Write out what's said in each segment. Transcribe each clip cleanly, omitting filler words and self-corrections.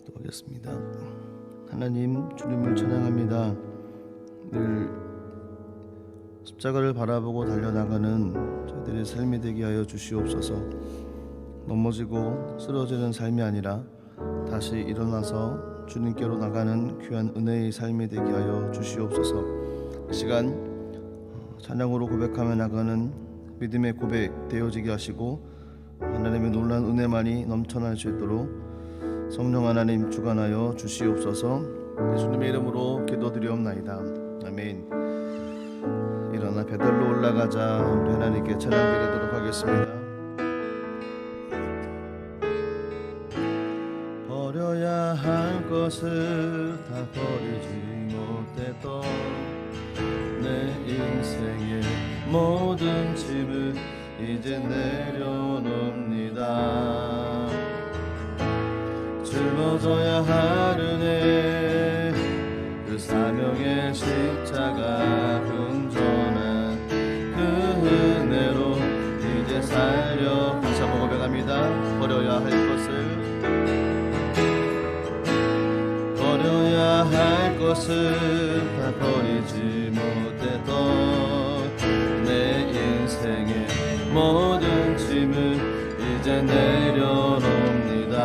기도하겠습니다. 하나님, 주님을 찬양합니다. 늘 십자가를 바라보고 달려나가는 저희들의 삶이 되게 하여 주시옵소서. 넘어지고 쓰러지는 삶이 아니라 다시 일어나서 주님께로 나가는 귀한 은혜의 삶이 되게 하여 주시옵소서. 이 시간 찬양으로 고백하며 나가는 믿음의 고백 되어지게 하시고 하나님의 놀라운 은혜만이 넘쳐날 수 있도록 성령 하나님 주관하여 주시옵소서. 예수님의 이름으로 기도드리옵나이다. 아멘. 일어나 베들로 올라가자. 우리 하나님께 찬양드리도록 하겠습니다. 버려야 할 것을 다 버리지 못했던 내 인생의 모든 짐을 이제 내려놓습니다. 짊어져야 할 은혜, 그 사명의 십자가 온전한 그 은혜로 이제 살려 다시 한번 고백합니다. 버려야 할 것을 다 버리지 못했던 내 인생의 모든 짐을 이제 내려놓습니다.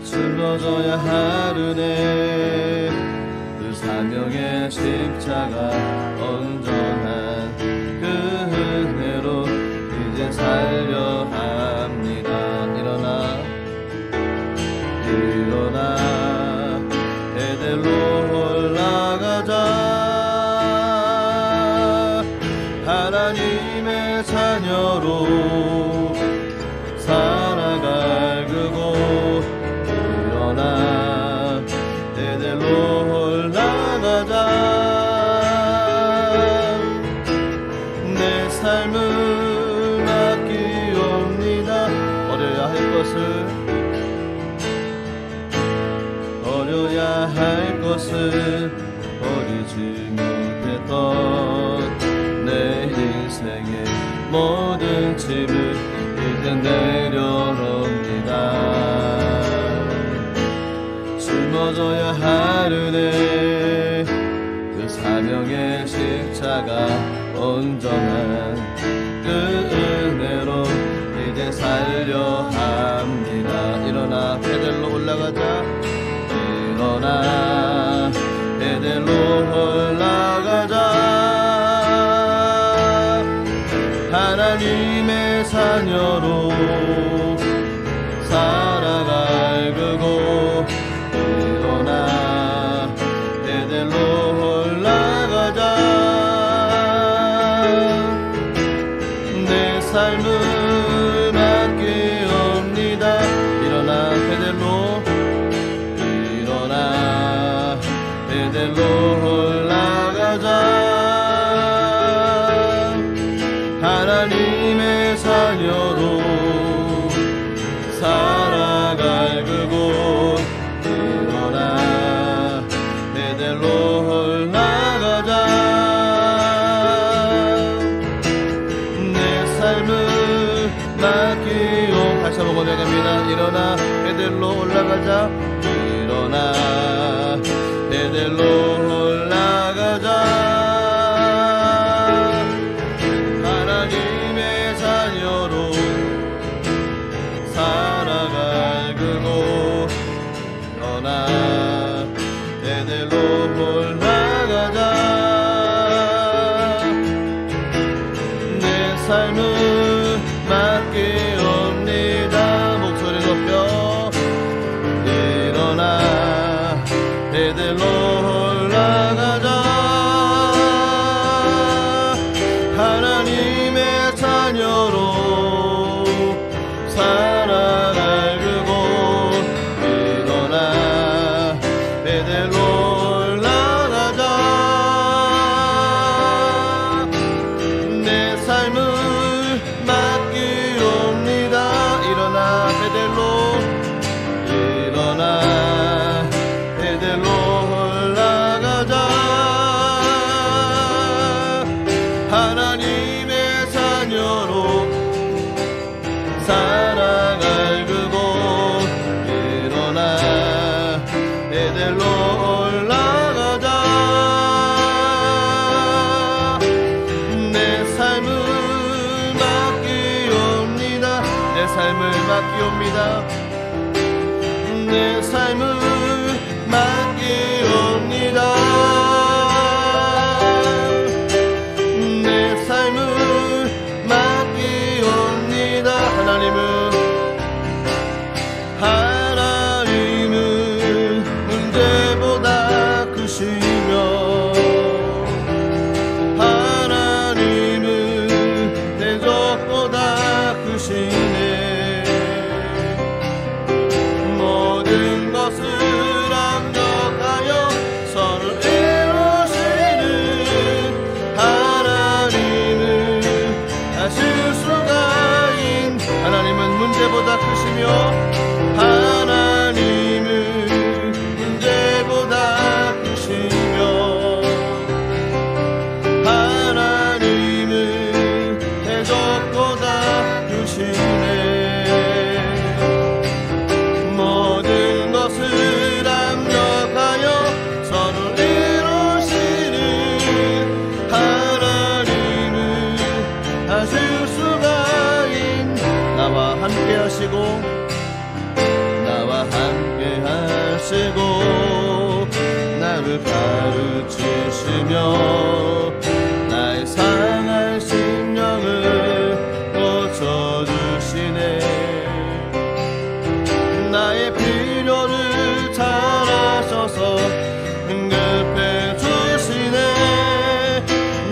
짊어져야 할 은혜, 그 사명의 십자가 온전한 그 은혜로 이제 살려 합니다. 일어나 베들로 올라가자. 하나님의 자녀로 살아갈 그곳. 일어나 베들로 올라가자. 내 삶을 맡기옵니다. 버려야 할 것을 버리지 못했던 내 인생의 모든 짐을 이제 내려놓습니다. 짊어져야 할 은혜, 그 사명의 십자가 온전한 그 은혜로 이제 살려 합니다. 일어나 베들로 올라가자. 일어나 베들로 올라가자. 하나님의 자녀로 살아갈 그곳. 일어나 베들로 올라가자. 내 삶을 맡기옵니다. 일어나 베들로 올라가자. 하나님의 자녀로 살아갈 그곳. 일어나 베들로 올라가자. 내 삶을 맡기오. 다시 한번 고백합니다. 일어나 베들로 올라가자. 일어나 베들로 올라가자. 하나님의 자녀로 살아갈 그곳. 일어나 베들로 올라가자. 내 삶을 맡기옵니다. 목소리 높여. 일어나 베들로 올라가자. 하나님의 자녀로 살아갈 그곳. 일어나 베들로 올라가자. 내 삶을 맡기옵니다. 일어나 베들로. 일어나 베들로 올라가자. 하나님의 자녀로 살아갈 그곳. 삶을 맡기옵니다. 내 삶을 맡기옵니다. 내 삶을 맡기옵니다. 하나님은 문제보다 크시며 하나님은 대적보다 크시네. 모든 것을 압력하여 선을 이루시는 하나님은 하실 수가 있는 하나님은 문제보다 크시며 하나님은 문제보다 크시며 하나님은 대적보다 크시네. 모든 것을 압력하여 선을 이루시는 하나님은 하실 수가 있는 나와 함께 하시고 나를 가르치시며 나의 상한 심령을 고쳐주시네. 나의 필요를 잘 아셔서 응답해 주시네.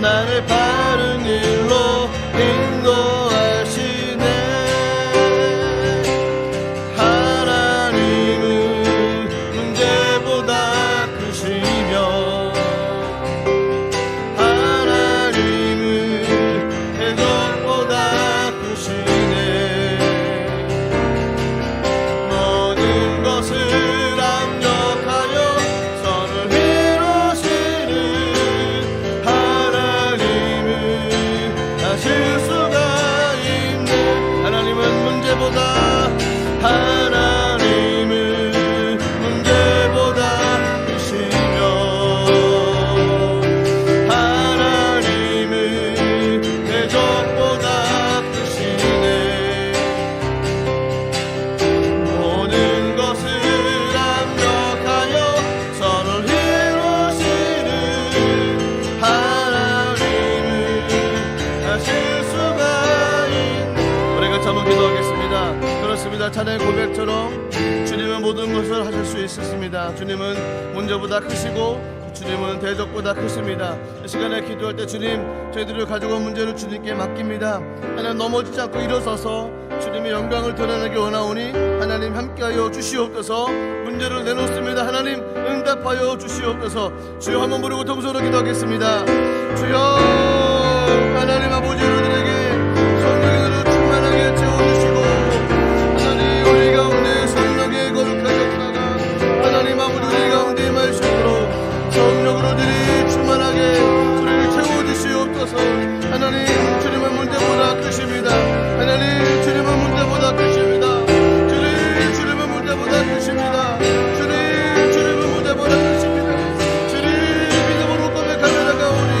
나를 바른 길로 인도하시네. 하나님은 문제보다 크시며 하나님은 대적보다 크시네. 모든 것을 압력하여 선을 이루시는 하나님은 하실 수가 있는. 우리 같이 한번 기도하겠습니다. 그렇습니다. 찬양의 고백처럼 주님은 모든 것을 하실 수 있습니다. 주님은 문제보다 크시고 주님은 대적보다 크십니다. 이 시간에 기도할 때 주님, 저희들이 가지고 온 문제를 주님께 맡깁니다. 하나님, 넘어지지 않고 일어서서 주님의 영광을 드러내기 원하오니 하나님 함께하여 주시옵소서. 문제를 내놓습니다. 하나님 응답하여 주시옵소서. 주여 한번 부르고 통성으로 기도하겠습니다. 주여 하나님 아버지, 우리들에게 성령으로 충만하게 채워주시고 우리 가운데 성령의 거룩한 역사가 하나님 아버지 우리 가운데 임하시므로 성령으로들이 충만하게 우리를 채워주시옵소서. 하나님 주님은 문제보다 크십니다. 하나님 주님은 문제보다 크십니다. 주님은 문제보다 크십니다. 주님은 문제보다 크십니다. 주님 믿음으로 고백하며 나가오니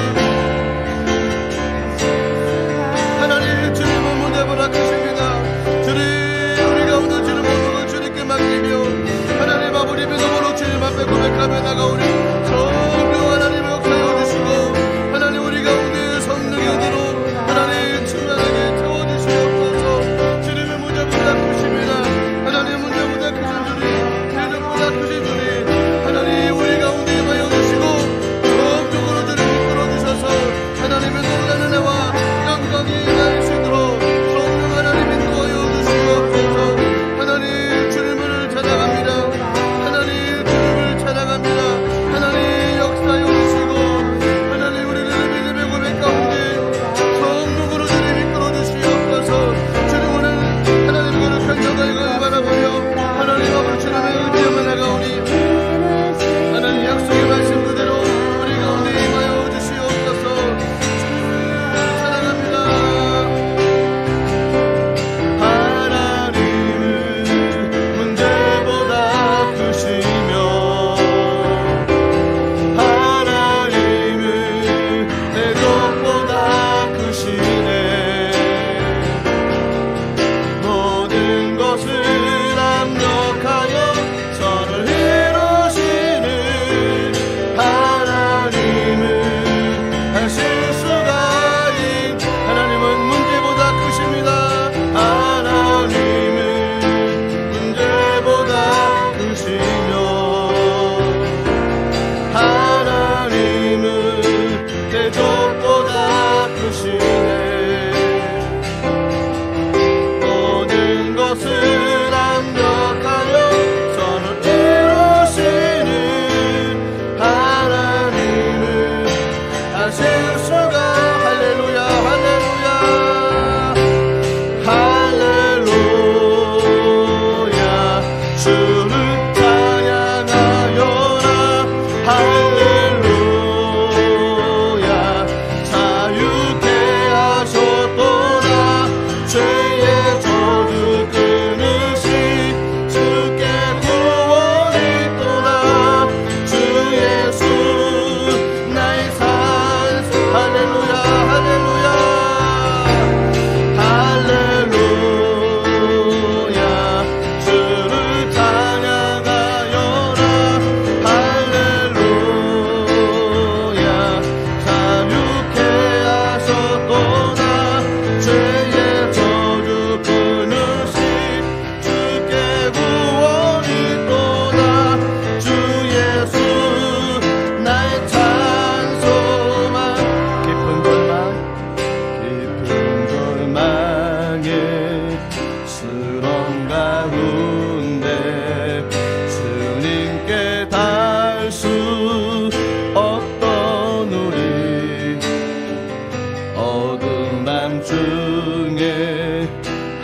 향해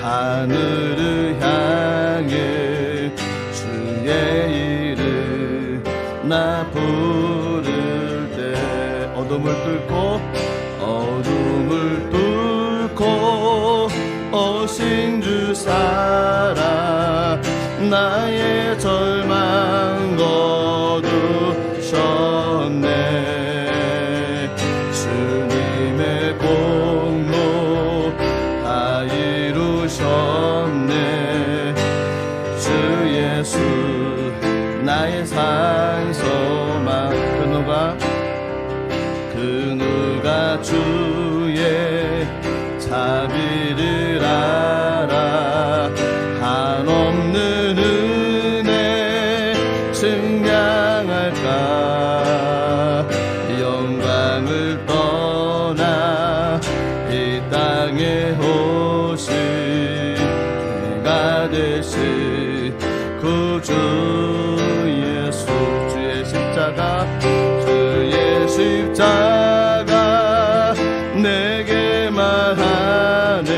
하늘을 향해 주의 이름 나 부를 때 어둠을 뚫고 오신 주 살아 나의 절망 거두셨네. 주님의 공로 다 이루셨네. 주 예수 나의 산소망 그 누가 주의 자비를 알아 한없는 은혜 증량할까. 영광을 떠나 이 땅에 오신 내가 되신 구주 예수 주의 십자가 내게 말하네.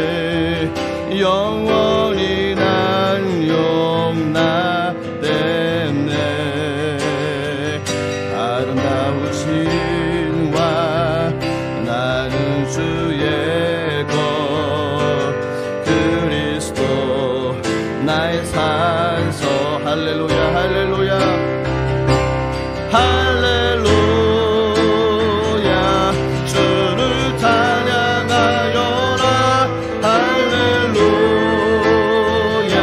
영원히 난 용납됐네. 아름다우신 와 나는 주의 것 그리스도 나의 산소. 할렐루야 할렐루야 할렐루야. 주를 찬양하여라. 할렐루야.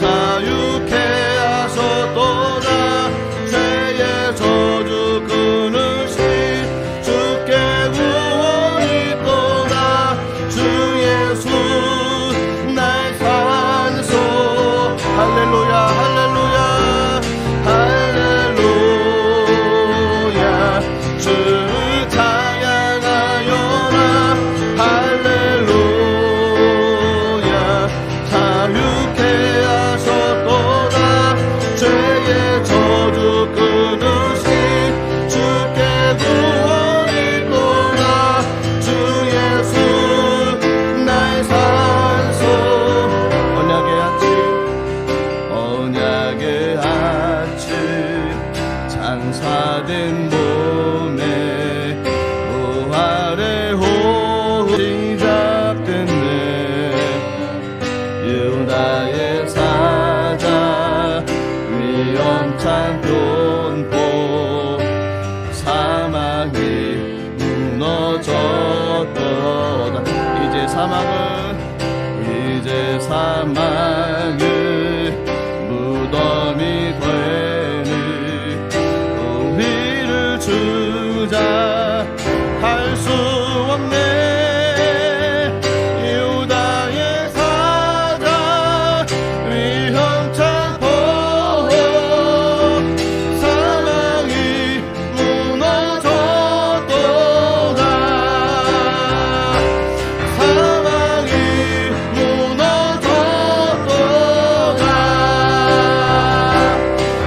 자유케 하셨도다. 죄의 저주 끊으신 주께 구원이 있도다. 주 예수 나의 산소. 할렐루야 할렐루야 할렐루야. 주를 찬양하여라. 할렐루야. 자유케 하셨도다. 죄의 저주 끊으신 주께 구원이 있도다. 주 예수 나의 산소. 언약의 아침 장사된 몸에 부활의 호흡 시작됐네. 유다의 사자 위험찬 변포 사망이 무너졌도다. 이제 사망은 무덤이 되니 우리를 주자 할 수 없네. 유다의 사자 위험찬 포 사망이 무너졌도다. 사망이 무너졌도다.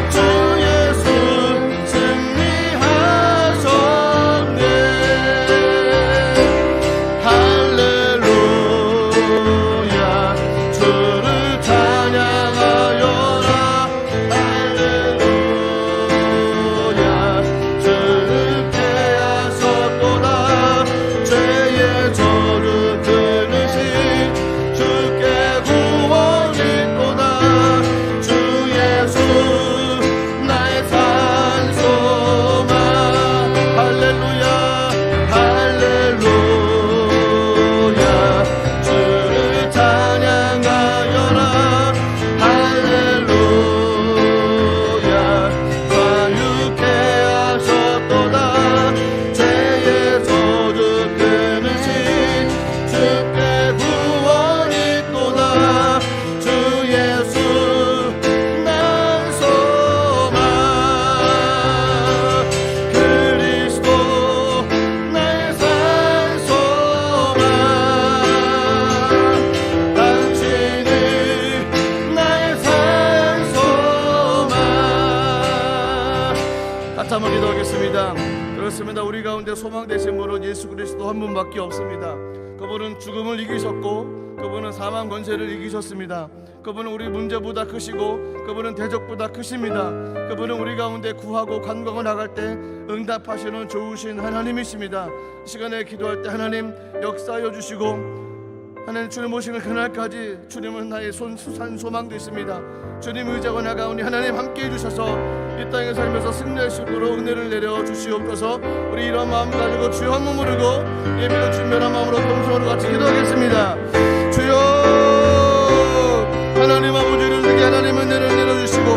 주 예수 승리하셨네. 할렐루야. 주를 찬양하여라. 할렐루야. 주를 패하셨도다. 죄의 저주 끊으신 주께 구원이 있도다. 주 예수 나의 산소만. 할렐루야 할렐루야. 주를 찬양하여라. 할렐루야. 자유케 하셨도다. 죄의 저주 끊으신 주께 구원이 있도다. 주 예수 난 소망 그리스도 나의 산소망. 당신이 나의 산소망. 같이 한번 기도하겠습니다. 그렇습니다. 우리 가운데 소망 되신 분은 예수 그리스도 한 분밖에 없습니다. 그 그분은 죽음을 이기셨고 그분은 사망 권세를 이기셨습니다. 그분은 우리 문제보다 크시고 그분은 대적보다 크십니다. 그분은 우리 가운데 구하고 간구하고 나갈 때 응답하시는 좋으신 하나님이십니다. 이 시간에 기도할 때 하나님 역사하여 주시고 하나님 주님 오시는 그날까지 주님은 나의 산 소망 되십니다. 주님 의지하고 나가오니 하나님 함께해 주셔서 이 땅에 살면서 승리할 수 있도록 은혜를 내려 주시옵소서. 우리 이런 마음 가지고 주여 한 몸 부르고 예배로 준비한 마음으로 동성으로 같이 기도하겠습니다. 주여 하나님 아버지를 위해 하나님 은혜를 내려주시고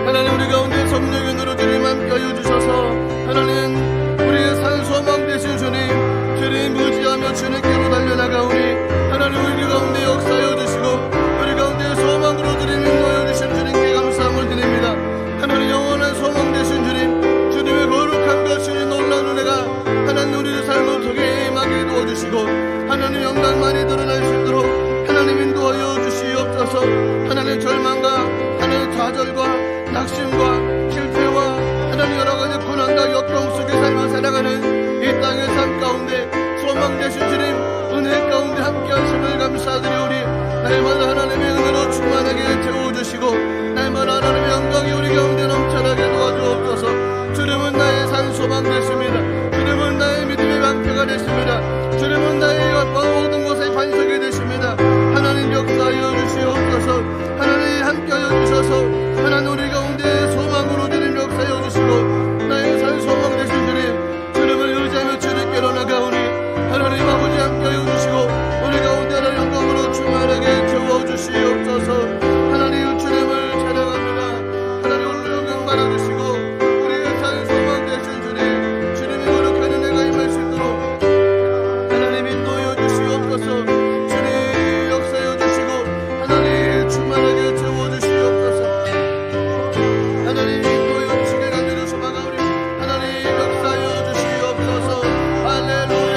하나님 우리 가운데 성령의 노릇 주님 함께하여 주셔서 하나님 우리의 산 소망 되신 주님 의지하며 주님께로 달려나가오니 하나님 우리 가운데 역사하여 주시고 우리 가운데 소망으로 주님 인도하여 주신 주님께 감사함을 드립니다. 하나님 영원한 소망 되신 주님의 거룩한 것이 놀라운 은혜가 하나님 우리의 삶을 통해 임하게 도와주시고 하나님 영광 많이 드러날 수 있도록 하나님 인도하여 주시옵소서. 하나님 절망과 하나님 좌절과 낙심과 실패와 하나님 여러 가지 고난과 역경 속에 삶을 살아가는 이 땅의 삶 가운데 소망 되신 주님 은혜 가운데 함께 하심을 감사드리오니 날마다 하나님의 은혜로 충만하게 채워주시고 날마다 하나님의 영광이 우리 가운데 넘쳐나게 도와주옵소서. 주님은 나의 산 소망 되십니다. 주님은 나의 믿음의 방패가 되십니다. 주님은 나의 모든 것의 반석이 되십니다. 하나님 역사하여 주시옵소서. 하나님 함께하여 주셔서 하나님 우리 가운데 소망으로 주님 역사하여 주시고 나의 산 소망 되신 주님을 의지하며 주님께로 나가오니 하나님 아버지 함께하여 주시고 우리 가운데 하나님 영광으로 충만하게 채워주시옵소서. 하나님 주님을 찬양합니다. 하나님 오늘 영광 받아주시고 우리의 산 소망 되신 주님이 거룩한 은혜가 임할 수 있도록 하나님 인도하여 주시옵소서. 주님 역사하여 주시고 하나님 충만하게 채워주시옵소서. 하나님 인도하여 주시게 간절히 소망하오니 하나님 역사하여 주시옵소서. 할렐루야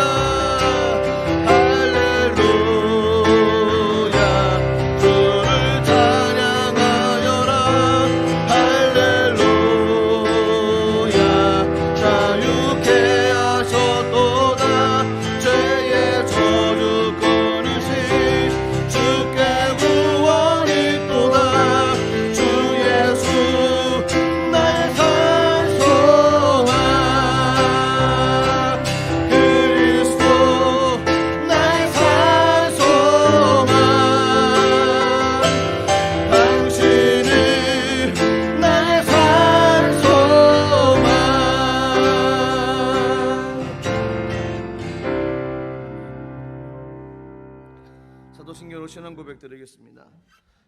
사도신경으로 신앙 고백 드리겠습니다.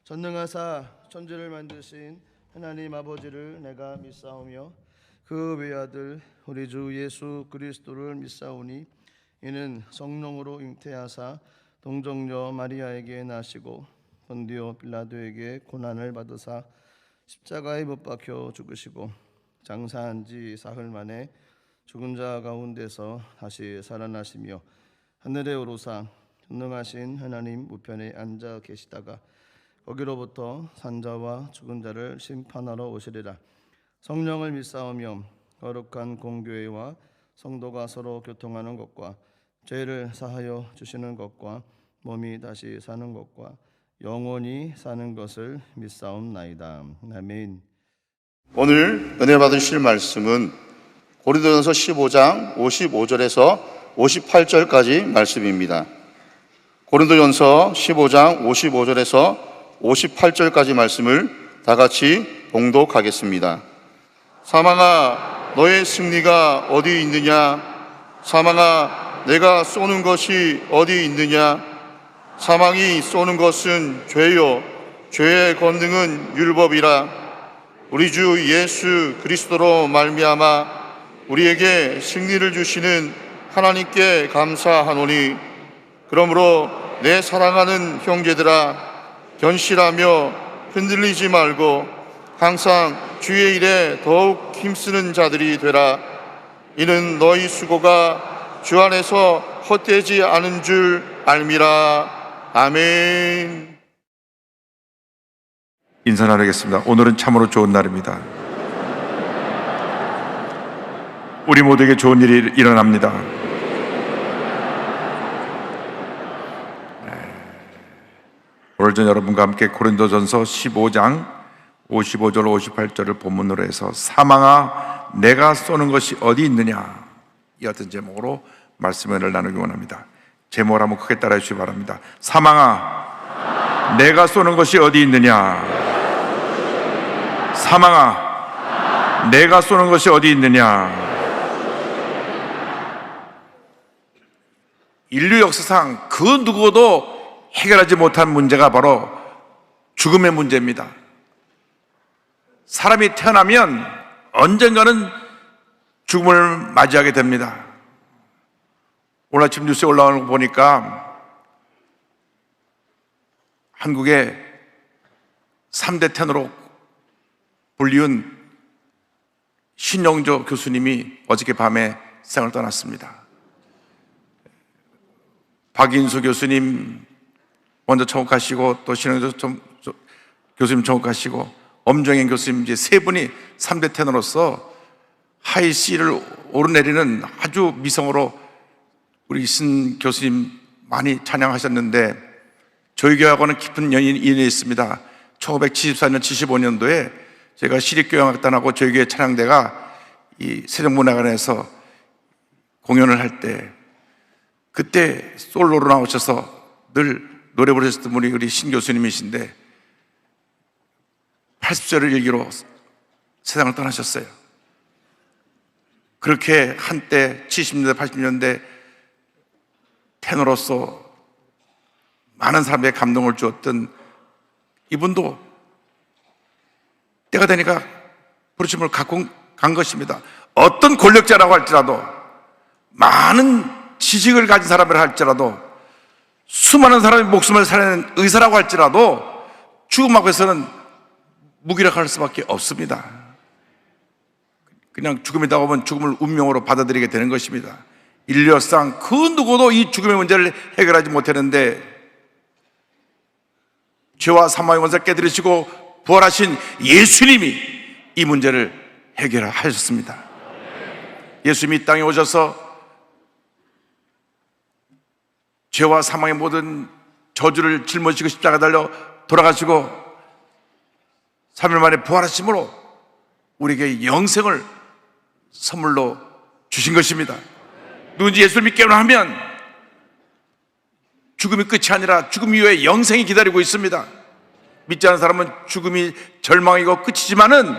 전능하사 천지를 만드신 하나님 아버지를 내가 믿사오며 그 외아들 우리 주 예수 그리스도를 믿사오니 이는 성령으로 잉태하사 동정녀 마리아에게 나시고 본디오 빌라도에게 고난을 받으사 십자가에 못 박혀 죽으시고 장사한 지 사흘 만에 죽은 자 가운데서 다시 살아나시며 하늘에 오르사 전능하신 하나님 우편에 앉아 계시다가 거기로부터 산자와 죽은 자를 심판하러 오시리라. 성령을 믿사오며 거룩한 공교회와 성도가 서로 교통하는 것과 죄를 사하여 주시는 것과 몸이 다시 사는 것과 영원히 사는 것을 믿사옵나이다. 아멘. 오늘 은혜 받으실 말씀은 고린도전서 15장 55절에서 58절까지 말씀입니다. 고린도전서 15장 55절에서 58절까지 말씀을 다 같이 봉독하겠습니다. 사망아 너의 승리가 어디 있느냐? 사망아 내가 쏘는 것이 어디 있느냐? 사망이 쏘는 것은 죄요 죄의 권능은 율법이라. 우리 주 예수 그리스도로 말미암아 우리에게 승리를 주시는 하나님께 감사하노니 그러므로 내 사랑하는 형제들아 견실하며 흔들리지 말고 항상 주의 일에 더욱 힘쓰는 자들이 되라. 이는 너희 수고가 주 안에서 헛되지 않은 줄 알미라. 아멘. 인사 나누겠습니다. 오늘은 참으로 좋은 날입니다. 우리 모두에게 좋은 일이 일어납니다. 오늘 전 여러분과 함께 고린도전서 15장 55절 58절을 본문으로 해서 사망아 내가 쏘는 것이 어디 있느냐, 이 같은 제목으로 말씀을 나누기 원합니다. 제목을 한번 크게 따라해 주시기 바랍니다. 사망아 내가 쏘는 것이 어디 있느냐, 사망아 내가 쏘는 것이 어디 있느냐. 인류 역사상 그 누구도 해결하지 못한 문제가 바로 죽음의 문제입니다. 사람이 태어나면 언젠가는 죽음을 맞이하게 됩니다. 오늘 아침 뉴스에 올라오는 거 보니까 한국의 3대 테너로 불리운 신영조 교수님이 어저께 밤에 세상을 떠났습니다. 박인수 교수님 먼저 청국하시고, 또 신영조 교수님 청국하시고, 엄정현 교수님, 이제 세 분이 3대 테너로서 하이 C를 오르내리는 아주 미성으로 우리 신 교수님 많이 찬양하셨는데, 저희 교회하고는 깊은 인연이 있습니다. 1974년, 75년도에 제가 시립교향악단하고 저희 교회 찬양대가 이 세종문화관에서 공연을 할 때, 그때 솔로로 나오셔서 늘 노래 부르셨던 분이 우리 신 교수님이신데 80세를 일기로 세상을 떠나셨어요. 그렇게 한때 70년대, 80년대 테너로서 많은 사람에게 감동을 주었던 이분도 때가 되니까 부르심을 갖고 간 것입니다. 어떤 권력자라고 할지라도, 많은 지식을 가진 사람이라 할지라도, 수많은 사람의 목숨을 살리는 의사라고 할지라도 죽음 앞에서는 무기력할 수밖에 없습니다. 그냥 죽음이 다가오면 죽음을 운명으로 받아들이게 되는 것입니다. 인류 역사상 그 누구도 이 죽음의 문제를 해결하지 못했는데, 죄와 사망의 권세를 깨뜨리시고 부활하신 예수님이 이 문제를 해결하셨습니다. 예수님이 이 땅에 오셔서 죄와 사망의 모든 저주를 짊어지고 십자가 달려 돌아가시고 3일 만에 부활하심으로 우리에게 영생을 선물로 주신 것입니다. 누군지 예수를 믿기만 하면 죽음이 끝이 아니라 죽음 이후에 영생이 기다리고 있습니다. 믿지 않는 사람은 죽음이 절망이고 끝이지만은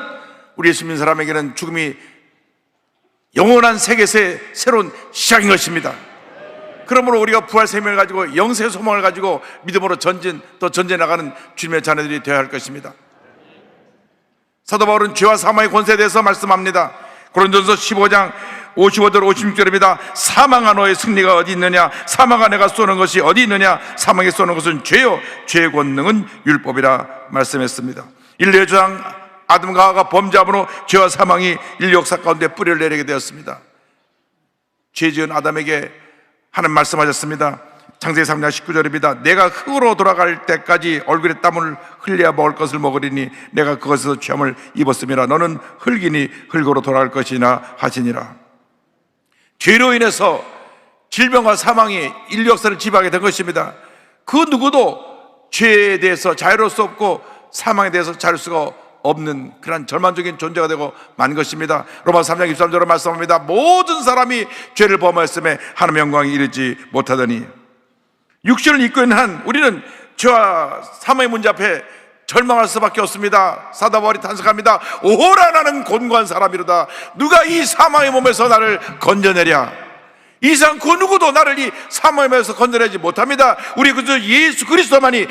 우리 예수 믿는 사람에게는 죽음이 영원한 세계에서의 새로운 시작인 것입니다. 그러므로 우리가 부활 생명을 가지고 영생의 소망을 가지고 믿음으로 또 전진해 나가는 주님의 자녀들이 되어야 할 것입니다. 사도 바울은 죄와 사망의 권세에 대해서 말씀합니다. 고린도전서 15장 55절 56절입니다. 사망아 너의 승리가 어디 있느냐, 사망아 내가 쏘는 것이 어디 있느냐, 사망에 쏘는 것은 죄요 죄의 권능은 율법이라 말씀했습니다. 인류의 조상 아담과 하와가 범죄함으로 죄와 사망이 인류 역사 가운데 뿌리를 내리게 되었습니다. 죄 지은 아담에게 하나님 말씀하셨습니다. 창세기 3장 19절입니다. 내가 흙으로 돌아갈 때까지 얼굴에 땀을 흘려야 먹을 것을 먹으리니 내가 그것에서 죄함을 입었음이라. 너는 흙이니 흙으로 돌아갈 것이나 하시니라. 죄로 인해서 질병과 사망이 인류 역사를 지배하게 된 것입니다. 그 누구도 죄에 대해서 자유로울 수 없고 사망에 대해서 자유로울 수가 없는 그런 절망적인 존재가 되고 만 것입니다. 로마서 3장 23절로 말씀합니다. 모든 사람이 죄를 범하였음에 하나님의 영광에 이르지 못하더니. 육신을 입고 있는 한 우리는 죄와 사망의 문제 앞에 절망할 수밖에 없습니다. 사도 바울이 탄식합니다. 오호라 나는 곤고한 사람이로다. 누가 이 사망의 몸에서 나를 건져내랴. 이상 그 누구도 나를 이 사망의 몸에서 건져내지 못합니다. 우리 그저 예수 그리스도만이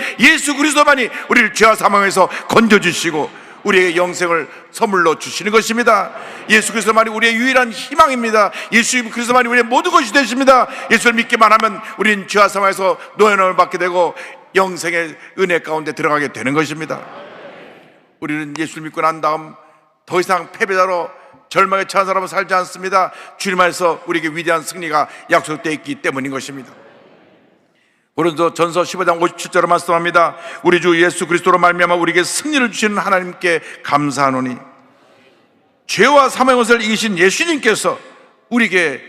우리를 죄와 사망에서 건져주시고 우리에게 영생을 선물로 주시는 것입니다. 예수 그리스도만이 우리의 유일한 희망입니다. 예수 그리스도만이 우리의 모든 것이 되십니다. 예수를 믿기만 하면 우리는 죄와 사망에서 노예노를 받게 되고 영생의 은혜 가운데 들어가게 되는 것입니다. 우리는 예수를 믿고 난 다음 더 이상 패배자로 절망에 처한 사람은 살지 않습니다. 주님 안에서 우리에게 위대한 승리가 약속되어 있기 때문인 것입니다. 고린도전서 15장 57절로 말씀합니다. 우리 주 예수 그리스도로 말미암아 우리에게 승리를 주시는 하나님께 감사하노니 죄와 사망의 것을 이기신 예수님께서 우리에게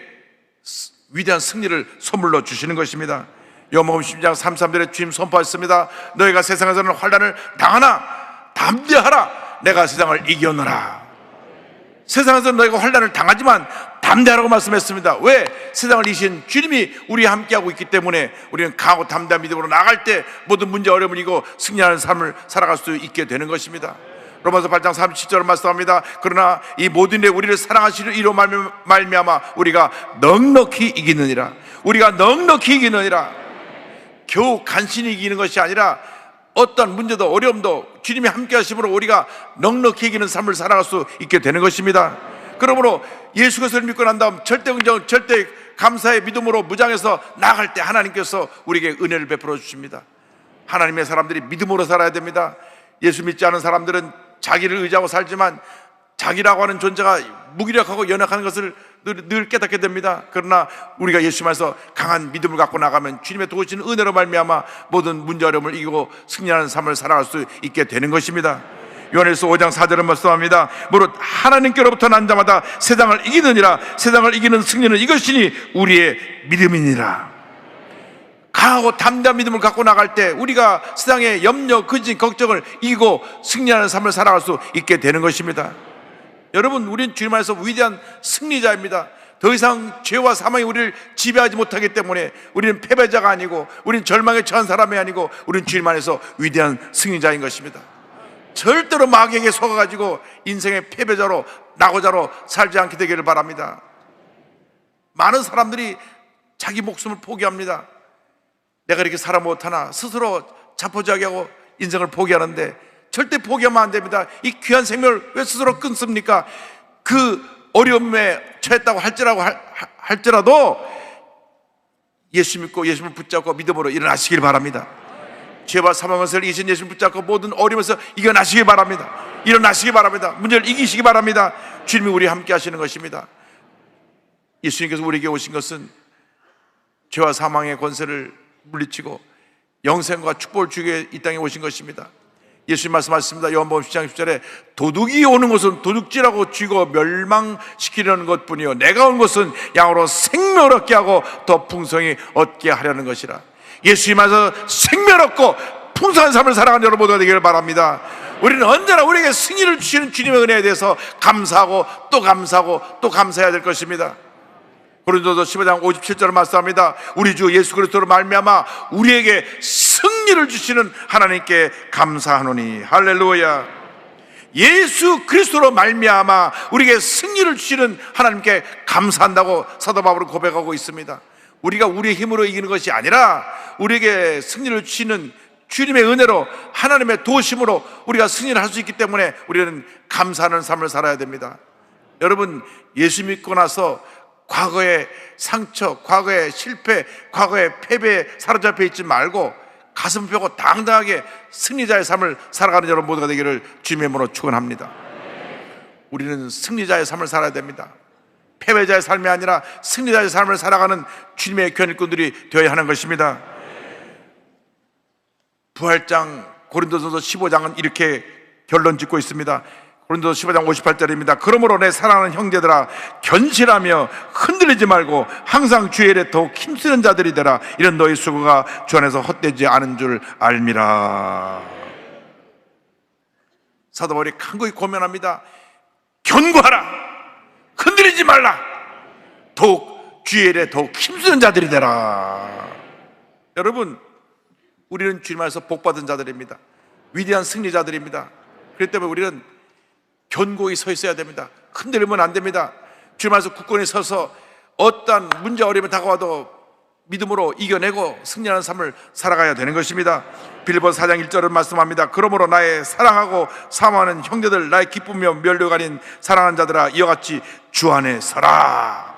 위대한 승리를 선물로 주시는 것입니다. 요한복음 10장 33절에 주님 선포했습니다. 너희가 세상에서는 환난을 당하나 담대하라, 내가 세상을 이겼노라. 세상에서 너희가 환난을 당하지만 담대하라고 말씀했습니다. 왜? 세상을 이기신 주님이 우리와 함께하고 있기 때문에 우리는 강하고 담대한 믿음으로 나갈 때 모든 문제 어려움을 이기고 승리하는 삶을 살아갈 수 있게 되는 것입니다. 로마서 8장 37절을 말씀합니다. 그러나 이 모든 일 우리를 사랑하시는 이로 말미암아 우리가 넉넉히 이기느니라. 우리가 넉넉히 이기느니라. 겨우 간신히 이기는 것이 아니라 어떤 문제도 어려움도 주님이 함께 하심으로 우리가 넉넉히 이기는 삶을 살아갈 수 있게 되는 것입니다. 그러므로 예수 그리스도를 믿고 난 다음 절대 긍정, 절대 감사의 믿음으로 무장해서 나아갈 때 하나님께서 우리에게 은혜를 베풀어 주십니다. 하나님의 사람들이 믿음으로 살아야 됩니다. 예수 믿지 않은 사람들은 자기를 의지하고 살지만 자기라고 하는 존재가 무기력하고 연약한 것을 늘 깨닫게 됩니다. 그러나 우리가 예수님께서 강한 믿음을 갖고 나가면 주님의 도우시는 은혜로 말미암아 모든 문제 어려움을 이기고 승리하는 삶을 살아갈 수 있게 되는 것입니다. 요한일서 5장 4절은 말씀합니다. 무릇 하나님께로부터 난 자마다 세상을 이기느니라. 세상을 이기는 승리는 이것이니 우리의 믿음이니라. 강하고 담대한 믿음을 갖고 나갈 때 우리가 세상의 염려, 근심, 걱정을 이기고 승리하는 삶을 살아갈 수 있게 되는 것입니다. 여러분, 우리는 주님 안에서 위대한 승리자입니다. 더 이상 죄와 사망이 우리를 지배하지 못하기 때문에 우리는 패배자가 아니고 우리는 절망에 처한 사람이 아니고 우리는 주님 안에서 위대한 승리자인 것입니다. 절대로 마귀에게 속아가지고 인생의 패배자로 낙오자로 살지 않게 되기를 바랍니다. 많은 사람들이 자기 목숨을 포기합니다. 내가 이렇게 살아 못하나 스스로 자포자기하고 인생을 포기하는데 절대 포기하면 안 됩니다. 이 귀한 생명을 왜 스스로 끊습니까? 그 어려움에 처했다고 할지라도 예수 믿고 예수님을 붙잡고 믿음으로 일어나시길 바랍니다. 죄와 사망의 것을 이신 예수님을 붙잡고 모든 어려움에서 이겨나시기 바랍니다. 일어나시기 바랍니다. 문제를 이기시기 바랍니다. 주님이 우리와 함께 하시는 것입니다. 예수님께서 우리에게 오신 것은 죄와 사망의 권세를 물리치고 영생과 축복을 주기 위해 이 땅에 오신 것입니다. 예수님 말씀하셨습니다. 요한복음 10장 10절에 도둑이 오는 것은 도둑질하고 쥐고 멸망시키려는 것뿐이요 내가 온 것은 양으로 생명을 얻게 하고 더 풍성히 얻게 하려는 것이라. 예수님 안에서 생명 얻고 풍성한 삶을 살아가는 여러분 모두가 되기를 바랍니다. 우리는 언제나 우리에게 승리를 주시는 주님의 은혜에 대해서 감사하고 또 감사하고 또 감사해야 될 것입니다. 고린도서 15장 57절을 말씀합니다. 우리 주 예수 그리스도로 말미암아 우리에게 승리를 주시는 하나님께 감사하노니. 할렐루야. 예수 그리스도로 말미암아 우리에게 승리를 주시는 하나님께 감사한다고 사도 바울은 고백하고 있습니다. 우리가 우리의 힘으로 이기는 것이 아니라 우리에게 승리를 주시는 주님의 은혜로 하나님의 도우심으로 우리가 승리를 할 수 있기 때문에 우리는 감사하는 삶을 살아야 됩니다. 여러분, 예수 믿고 나서 과거의 상처, 과거의 실패, 과거의 패배에 사로잡혀 있지 말고 가슴 펴고 당당하게 승리자의 삶을 살아가는 여러분 모두가 되기를 주님의 이름으로 축원합니다. 우리는 승리자의 삶을 살아야 됩니다. 패배자의 삶이 아니라 승리자의 삶을 살아가는 주님의 견일꾼들이 되어야 하는 것입니다. 부활장 고린도전서 15장은 이렇게 결론 짓고 있습니다. 고린도서 15장 58절입니다. 그러므로 내 사랑하는 형제들아 견실하며 흔들리지 말고 항상 주의 일에 더욱 힘쓰는 자들이 되라. 이런 너희 수고가 주 안에서 헛되지 않은 줄 알미라. 사도 바울이 간곡히 고면합니다. 견고하라. 흔들리지 말라. 더욱 주의 일에 더욱 힘쓰는 자들이 되라. 여러분, 우리는 주님 안에서 복받은 자들입니다. 위대한 승리자들입니다. 그렇기 때문에 우리는 견고히 서 있어야 됩니다. 흔들리면 안 됩니다. 주님 안에서 굳건히 서서 어떠한 문제 어려움이 다가와도 믿음으로 이겨내고 승리하는 삶을 살아가야 되는 것입니다. 빌립보서 4장 1절은 말씀합니다. 그러므로 나의 사랑하고 사모하는 형제들, 나의 기쁘며 면류가 아닌 사랑하는 자들아 이와 같이 주 안에 서라.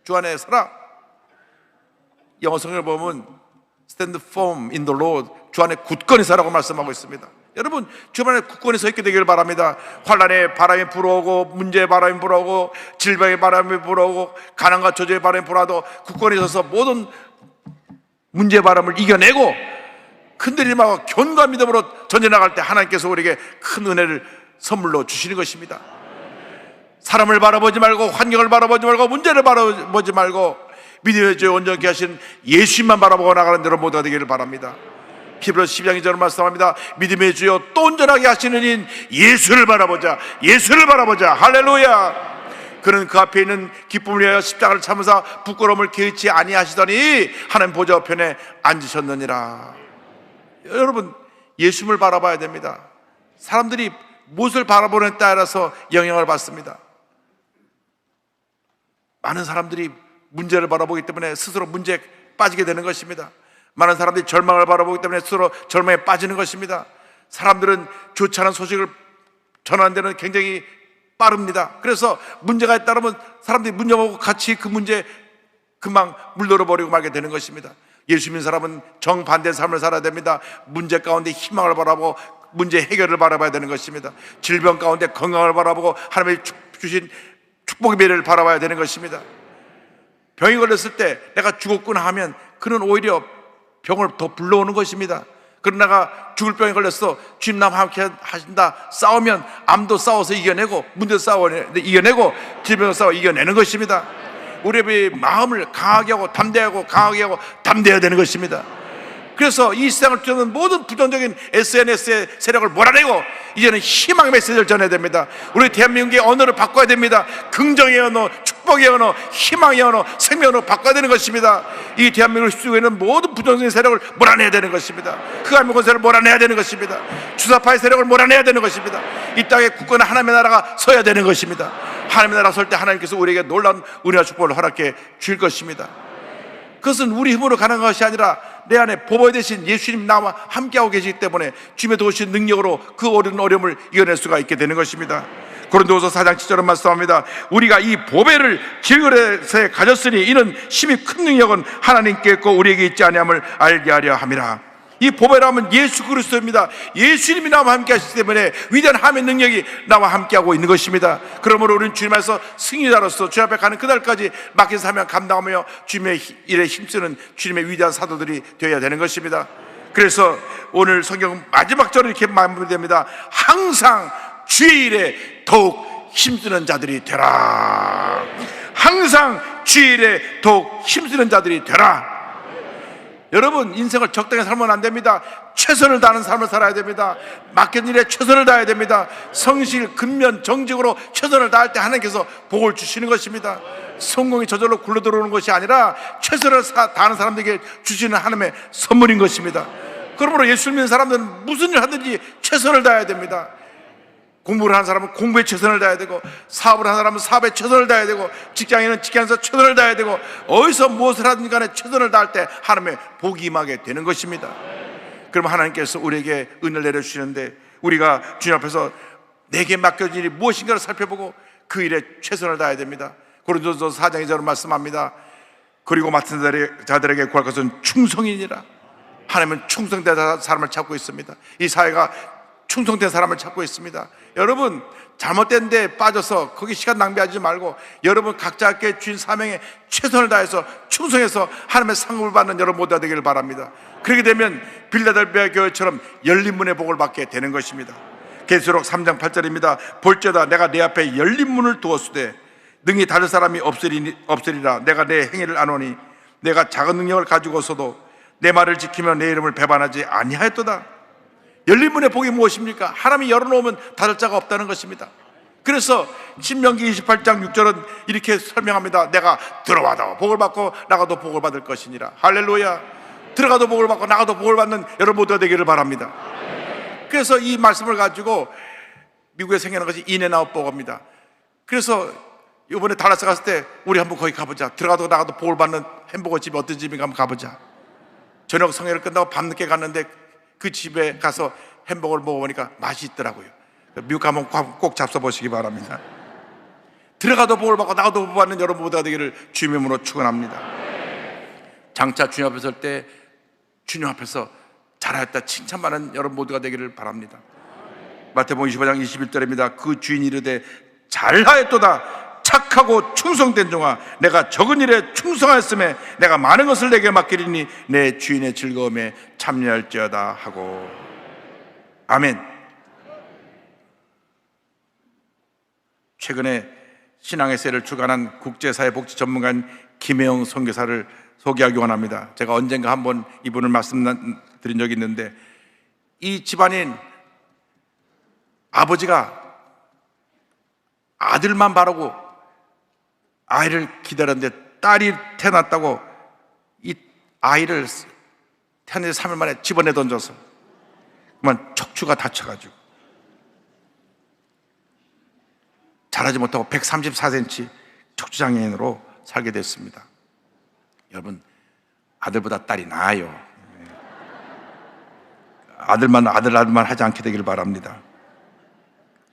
주 안에 서라. 영어 성경을 보면 Stand firm in the Lord, 주 안에 굳건히 서라고 말씀하고 있습니다. 여러분, 주 안에 굳건히 서 있게 되기를 바랍니다. 환난의 바람이 불어오고 문제의 바람이 불어오고 질병의 바람이 불어오고 가난과 저주의 바람이 불어와도 굳건히 서서 모든 문제의 바람을 이겨내고 흔들리지 말고 견고한 믿음으로 전진나갈 때 하나님께서 우리에게 큰 은혜를 선물로 주시는 것입니다. 사람을 바라보지 말고 환경을 바라보지 말고 문제를 바라보지 말고 믿음의 주 온전케 하시는 예수님만 바라보고 나가는 여러분 모두가 되기를 바랍니다. 히브리서 12장 2절을 말씀합니다. 믿음의 주여 또 온전하게 하시는 인 예수를 바라보자. 예수를 바라보자. 할렐루야. 그는 그 앞에 있는 기쁨을 위하여 십자가를 참으사 부끄러움을 개의치 아니하시더니 하나님 보좌 우편에 앉으셨느니라. 여러분, 예수님을 바라봐야 됩니다. 사람들이 무엇을 바라보는 따라서 영향을 받습니다. 많은 사람들이 문제를 바라보기 때문에 스스로 문제에 빠지게 되는 것입니다. 많은 사람들이 절망을 바라보기 때문에 스스로 절망에 빠지는 것입니다. 사람들은 좋지 않은 소식을 전하는 데는 굉장히 빠릅니다. 그래서 문제가 있다면 사람들이 문제 보고 같이 그 문제에 금방 물들어 버리고 말게 되는 것입니다. 예수 믿는 사람은 정반대의 삶을 살아야 됩니다. 문제 가운데 희망을 바라보고 문제 해결을 바라봐야 되는 것입니다. 질병 가운데 건강을 바라보고 하나님의 주신 축복의 미래를 바라봐야 되는 것입니다. 병이 걸렸을 때 내가 죽었구나 하면 그는 오히려 병을 더 불러오는 것입니다. 그러나 내가 죽을 병에 걸렸어, 주님 나와 함께 하신다, 싸우면 암도 싸워서 이겨내고 문제도 싸워 이겨내고 질병도 싸워 이겨내는 것입니다. 우리의 마음을 강하게 하고 담대하고 강하게 하고 담대해야 되는 것입니다. 그래서 이 세상을 주는 모든 부정적인 SNS의 세력을 몰아내고 이제는 희망의 메시지를 전해야 됩니다. 우리 대한민국의 언어를 바꿔야 됩니다. 긍정의 언어, 축복의 언어, 희망의 언어, 생명의 언어 바꿔야 되는 것입니다. 이 대한민국을 휩쓰고 있는 모든 부정적인 세력을 몰아내야 되는 것입니다. 흑암의 권세를 몰아내야 되는 것입니다. 주사파의 세력을 몰아내야 되는 것입니다. 이 땅에 굳건한 하나님의 나라가 서야 되는 것입니다. 하나님의 나라가 설 때 하나님께서 우리에게 놀라운 은혜와 축복을 허락해 주실 것입니다. 그것은 우리 힘으로 가는 것이 아니라 내 안에 보배 대신 예수님 나와 함께하고 계시기 때문에 주님의 도우신 능력으로 그 어려운 어려움을 이겨낼 수가 있게 되는 것입니다. 고린도후서 4장 7절은 말씀합니다. 우리가 이 보배를 길거리에서 가졌으니 이는 심히 큰 능력은 하나님께 있고 우리에게 있지 아니함을 알게 하려 함이라. 이 보배라면 예수 그리스도입니다. 예수님이 나와 함께 하시기 때문에 위대한 하나님의 능력이 나와 함께하고 있는 것입니다. 그러므로 우리는 주님 안에서 승리자로서 주님 앞에 가는 그날까지 맡긴 사명 감당하며 주님의 일에 힘쓰는 주님의 위대한 사도들이 되어야 되는 것입니다. 그래서 오늘 성경 마지막 절은 이렇게 마무리됩니다. 항상 주의 일에 더욱 힘쓰는 자들이 되라. 항상 주의 일에 더욱 힘쓰는 자들이 되라. 여러분, 인생을 적당히 살면 안 됩니다. 최선을 다하는 삶을 살아야 됩니다. 맡긴 일에 최선을 다해야 됩니다. 성실, 근면, 정직으로 최선을 다할 때 하나님께서 복을 주시는 것입니다. 성공이 저절로 굴러들어오는 것이 아니라 최선을 다하는 사람들에게 주시는 하나님의 선물인 것입니다. 그러므로 예수 믿는 사람들은 무슨 일 하든지 최선을 다해야 됩니다. 공부를 하는 사람은 공부에 최선을 다해야 되고, 사업을 하는 사람은 사업에 최선을 다해야 되고, 직장인은 직장에서 최선을 다해야 되고, 어디서 무엇을 하든 간에 최선을 다할 때 하나님의 복이 임하게 되는 것입니다. 그럼 하나님께서 우리에게 은혜를 내려주시는데 우리가 주님 앞에서 내게 맡겨진 일이 무엇인가를 살펴보고 그 일에 최선을 다해야 됩니다. 고린도서 4장 2절은 말씀합니다. 그리고 맡은 자들에게 구할 것은 충성이니라. 하나님은 충성된 사람을 찾고 있습니다. 이 사회가 충성된 사람을 찾고 있습니다. 여러분, 잘못된 데 빠져서 거기 시간 낭비하지 말고 여러분 각자께 주신 사명에 최선을 다해서 충성해서 하나님의 상급을 받는 여러분 모두가 되기를 바랍니다. 그렇게 되면 빌라델비아 교회처럼 열린 문의 복을 받게 되는 것입니다. 계시록 3장 8절입니다. 볼지어다 내가 내 앞에 열린 문을 두었으되 능히 다른 사람이 없으리라. 내가 내 행위를 아노니 내가 작은 능력을 가지고서도 내 말을 지키며 내 이름을 배반하지 아니하였도다. 열린 문의 복이 무엇입니까? 하나님이 열어놓으면 닫을 자가 없다는 것입니다. 그래서 신명기 28장 6절은 이렇게 설명합니다. 내가 들어와도 복을 받고 나가도 복을 받을 것이니라. 할렐루야. 들어가도 복을 받고 나가도 복을 받는 여러분 모두가 되기를 바랍니다. 그래서 이 말씀을 가지고 미국에 생겨난 것이 인앤아웃 버거입니다. 그래서 이번에 달라스 갔을 때 우리 한번 거기 가보자. 들어가도 나가도 복을 받는 햄버거 집이 어떤 집인가 한번 가보자. 저녁 성회를 끝나고 밤늦게 갔는데 그 집에 가서 햄버거를 먹어보니까 맛이 있더라고요. 미국 가면 꼭 잡숴보시기 바랍니다. 들어가도 복을 받고 나가도 복을 받는 여러분 모두가 되기를 주님의 이름으로 축원합니다. 장차 주님 앞에 설 때 주님 앞에서 잘하였다 칭찬받는 여러분 모두가 되기를 바랍니다. 마태복음 25장 21절입니다. 그 주인이 이르되 잘하였도다 착하고 충성된 종아 내가 적은 일에 충성하였음에 내가 많은 것을 내게 맡기리니 내 주인의 즐거움에 참여할지어다 하고. 아멘. 최근에 신앙의 세를 주관한 국제사회복지 전문가인 김혜영 선교사를 소개하기 원합니다. 제가 언젠가 한번 이분을 말씀드린 적이 있는데, 이 집안인 아버지가 아들만 바라고 아이를 기다렸는데 딸이 태어났다고 이 아이를 태어난 3일 만에 집어내 던져서 그만 척추가 다쳐가지고 자라지 못하고 134cm 척추장애인으로 살게 됐습니다. 여러분, 아들보다 딸이 나아요. 아들만 하지 않게 되길 바랍니다.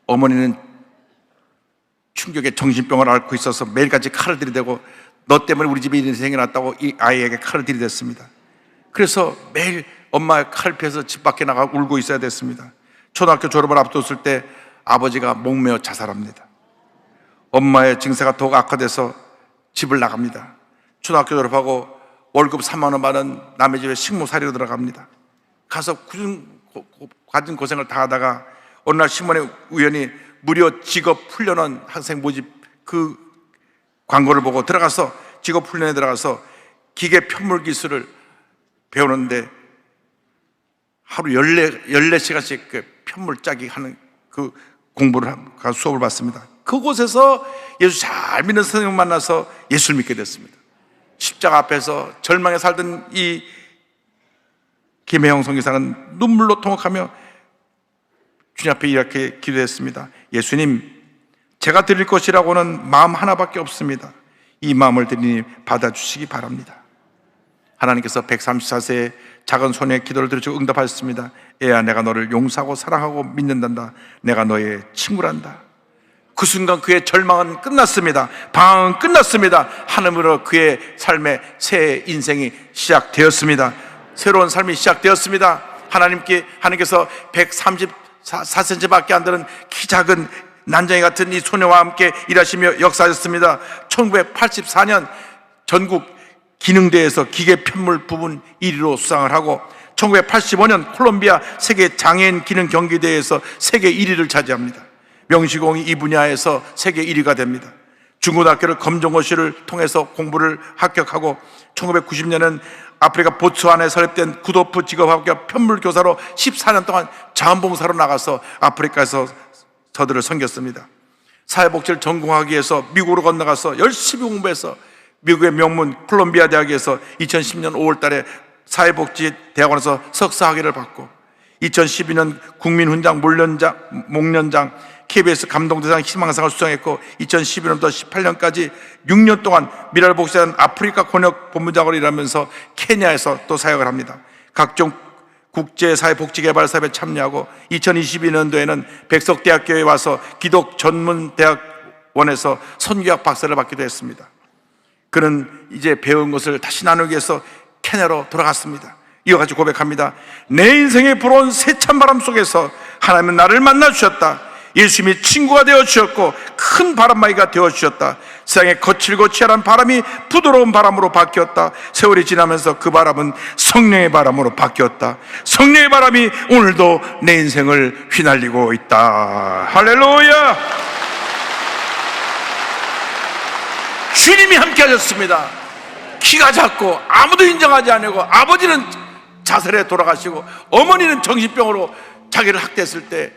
어머니는 충격에 정신병을 앓고 있어서 매일같이 칼을 들이대고, 너 때문에 우리 집에 이런 생이 났다고 이 아이에게 칼을 들이댔습니다. 그래서 매일 엄마의 칼을 피해서 집 밖에 나가 울고 있어야 됐습니다. 초등학교 졸업을 앞뒀을 때 아버지가 목매어 자살합니다. 엄마의 증세가 더욱 악화돼서 집을 나갑니다. 초등학교 졸업하고 월급 3만 원 받은 남의 집에 식모살이로 들어갑니다. 가서 가진 고생을 다 하다가 어느 날 신문에 우연히 무료 직업 훈련원 학생 모집 그 광고를 보고 들어가서 직업 훈련에 들어가서 기계 편물 기술을 배우는데 하루 14시간씩 그 편물 짜기 하는 그 공부를 수업을 받습니다. 그곳에서 예수 잘 믿는 선생님을 만나서 예수를 믿게 됐습니다. 십자가 앞에서 절망에 살던 이 김혜영 선교사는 눈물로 통곡하며 주님 앞에 이렇게 기도했습니다. 예수님, 제가 드릴 것이라고는 마음 하나밖에 없습니다. 이 마음을 드리니 받아주시기 바랍니다. 하나님께서 134세의 작은 소녀의 기도를 들으시고 응답하셨습니다. 애야, 내가 너를 용서하고 사랑하고 믿는단다. 내가 너의 친구란다. 그 순간 그의 절망은 끝났습니다. 방황은 끝났습니다. 하늘으로 그의 삶의 새 인생이 시작되었습니다. 새로운 삶이 시작되었습니다. 하나님께서 134cm밖에 안 되는 키 작은 난장이 같은 이 소녀와 함께 일하시며 역사하셨습니다. 1984년 전국 기능대회에서 기계 편물 부분 1위로 수상을 하고 1985년 콜롬비아 세계 장애인 기능 경기대회에서 세계 1위를 차지합니다. 명시공이 이 분야에서 세계 1위가 됩니다. 중고등학교를 검정고시를 통해서 공부를 합격하고 1990년은 아프리카 보츠와나에 설립된 구도프 직업학교 편물교사로 14년 동안 자원봉사로 나가서 아프리카에서 저들을 섬겼습니다. 사회복지를 전공하기 위해서 미국으로 건너가서 열심히 공부해서 미국의 명문 콜롬비아 대학에서 2010년 5월 달에 사회복지대학원에서 석사학위를 받고 2012년 국민훈장 목련장 KBS 감동대상 희망상을 수상했고 2011년부터 18년까지 6년 동안 미랄복지단 아프리카 권역 본부장으로 일하면서 케냐에서 또 사역을 합니다. 각종 국제사회복지개발사업에 참여하고 2022년도에는 백석대학교에 와서 기독 전문대학원에서 선교학 박사를 받기도 했습니다. 그는 이제 배운 것을 다시 나누기 위해서 케냐로 돌아갔습니다. 이와 같이 고백합니다. 내 인생에 불어온 세찬 바람 속에서 하나님은 나를 만나 주셨다. 예수님이 친구가 되어 주셨고 큰 바람막이가 되어 주셨다. 세상에 거칠고 치열한 바람이 부드러운 바람으로 바뀌었다. 세월이 지나면서 그 바람은 성령의 바람으로 바뀌었다. 성령의 바람이 오늘도 내 인생을 휘날리고 있다. 할렐루야. 주님이 함께 하셨습니다. 키가 작고 아무도 인정하지 않고 아버지는 자살에 돌아가시고 어머니는 정신병으로 자기를 학대했을 때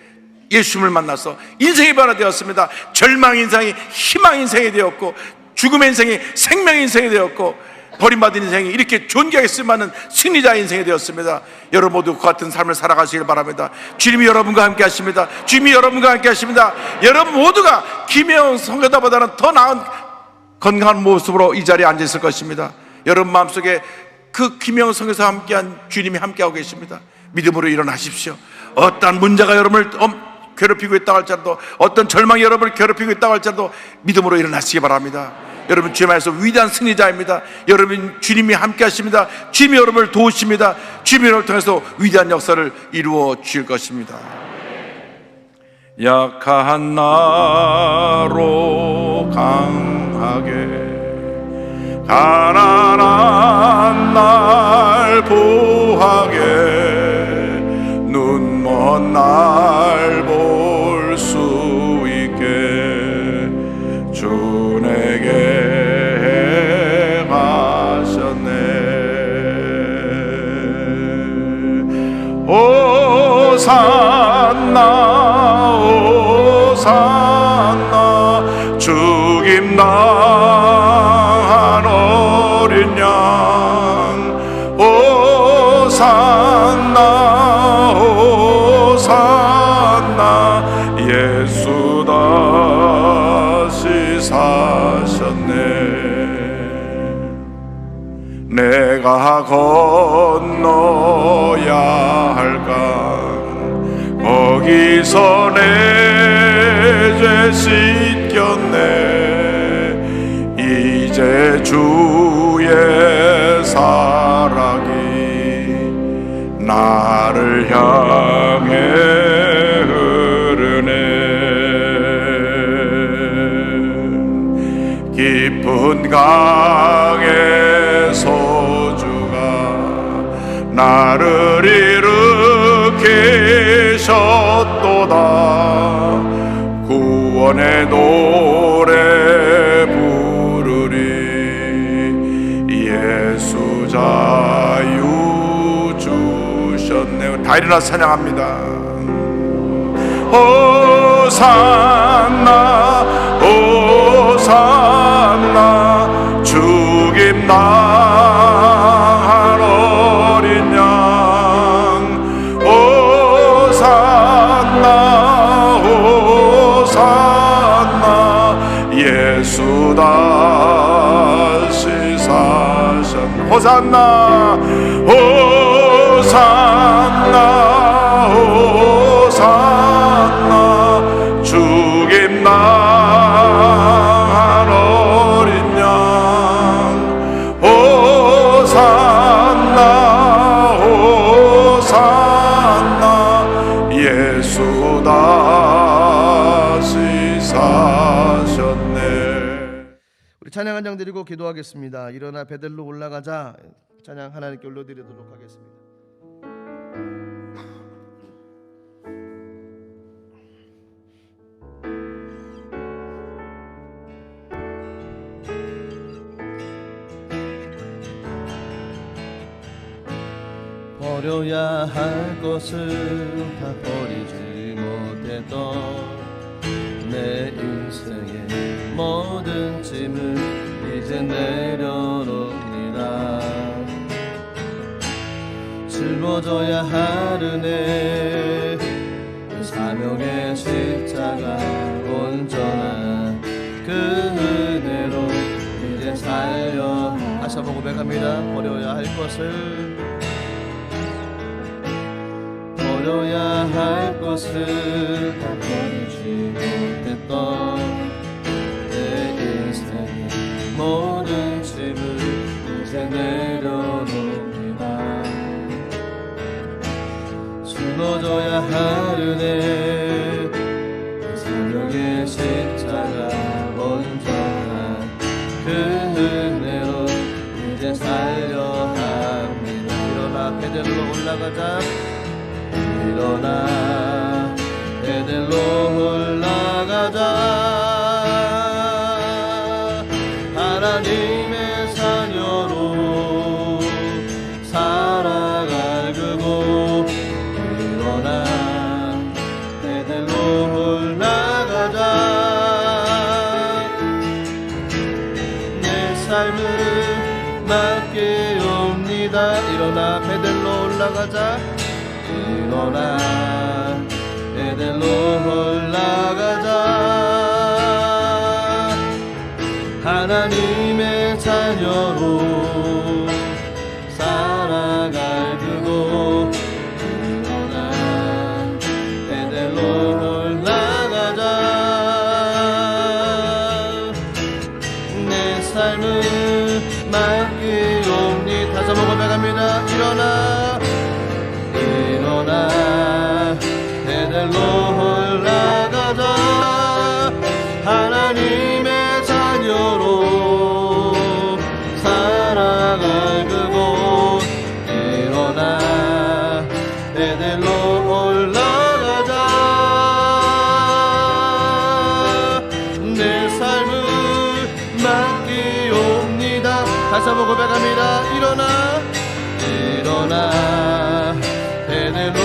예수님을 만나서 인생이 변화되었습니다. 절망 인생이 희망 인생이 되었고 죽음의 인생이 생명 인생이 되었고 버림받은 인생이 이렇게 존귀하게 쓰임받는 승리자 인생이 되었습니다. 여러분 모두 그 같은 삶을 살아가시길 바랍니다. 주님이 여러분과 함께 하십니다. 주님이 여러분과 함께 하십니다. 여러분 모두가 김혜영 선교사보다는 더 나은 건강한 모습으로 이 자리에 앉아 있을 것입니다. 여러분 마음속에 그 김혜영 선교사와 함께한 주님이 함께하고 계십니다. 믿음으로 일어나십시오. 어떠한 문제가 여러분을 괴롭히고 있다고 할지라도 어떤 절망이 여러분을 괴롭히고 있다고 할지라도 믿음으로 일어나시기 바랍니다. 여러분 주님 안에서 위대한 승리자입니다. 여러분 주님이 함께 하십니다. 주님이 여러분을 도우십니다. 주님이 여러분을 통해서 위대한 역사를 이루어 주실 것입니다. 약한 나로 강하게 가난한 날 보하게 눈먼 날 볼 수 있게 주 내게 오산나 오산나 죽임 당한 어린 양 오산나 오산나 예수 다시 사셨네. 내가 건너야 할까 거기서 내 죄 씻겼네. 이제 주의 사랑이 나를 향해 흐르네. 깊은 강의 소주가 나를 일으키셨도다. 구원의 노래 부르리. 예수 자유 주셨네. 다 일어나 찬양합니다. 호산나 호산나 죽임 당한 어린 양 호산나 호산나 예수 다시 사셨네. 호산나 호산나 호산나 죽임 당한 어린 양 호산나 호산나 예수 다시 사셨네. 우리 찬양 한 장 드리고 기도하겠습니다. 일어나 베들로 올라가자. 찬양 하나님께 올려드리도록 하겠습니다. 버려야 할 것을 다 버리지 못했던 내 인생의 모든 짐을 이제 내려놓습니다. 짊어져야 할 은혜 그 사명의 십자가 온전한 그 은혜로 이제 살려 다시 한번 고백합니다. 버려야 할 것을 버려야 할 것을 다 버리지 못했던 내 인생의 모든 짐을 이제 내려놓습니다. 짊어져야 할 은혜 사명의 십자가 온전한 그 은혜로 이제 살려 합니다. 일어나 베들로 올라가자. 일어나 베들로 올라가자. 하나님의 자녀로 살아갈 그곳. 일어나 베들로 올라가자. 내 삶을 맡기옵니다. 일어나 베들로 올라가자. 일어나 베들로 올라가자. 하나님의 자녀로 살아갈 그곳. 일어나 베들로 올라가자. 내 삶을 맡기옵니다. 다시 한번 고백합니다. 일어나 베들로 올라가자. 하나님의 자녀로 살아갈 그곳. 일어나 베들로 올라가자. 내 삶을 맡기옵니다. 다시 한번 고백합니다. 일어나 베들로